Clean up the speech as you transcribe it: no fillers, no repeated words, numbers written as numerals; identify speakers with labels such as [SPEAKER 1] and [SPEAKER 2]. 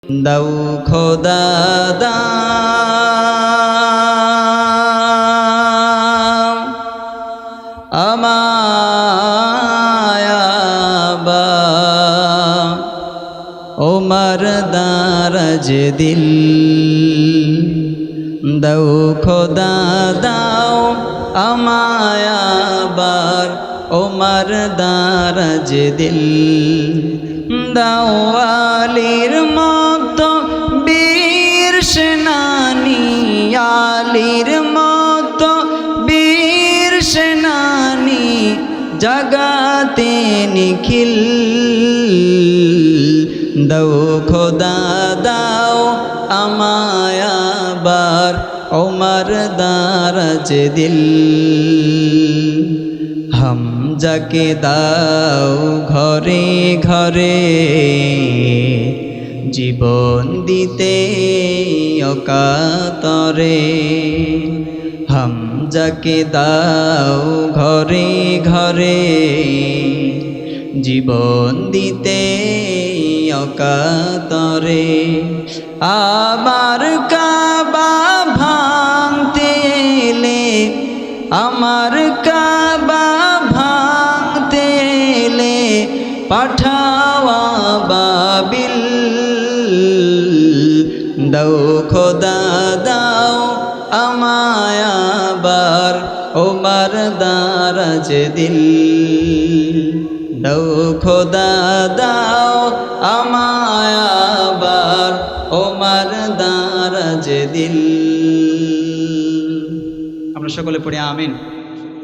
[SPEAKER 1] দাও খোদা দাও আমায় আবার ওমর দারাজ দিল দাও খোদা দাও আমায় আবার ওমর দারাজ দিল দাও আলীর মতো বীর সেনানী আলীর মতো বীর সেনানী জাগাতে নিখিল দাও খোদা দাও আমায় আবার ওমর দারাজ দিল হামজাকে দাও ঘরে ঘরে জীবন দিতে অকাতরে হামজাকে দাও ঘরে ঘরে জীবন দিতে অকাতরে আমার কাবা ভাঙতে এলে আমার কাবা ভাঙতে এলে পাঠাওয়া বাবিল দাও খোদা দাও আমায় আবার ওমর দারাজ দিল দাও খোদা দাও আমায় আবার ওমর দারাজ দিল। আমরা সকলে পড়ি আমিন।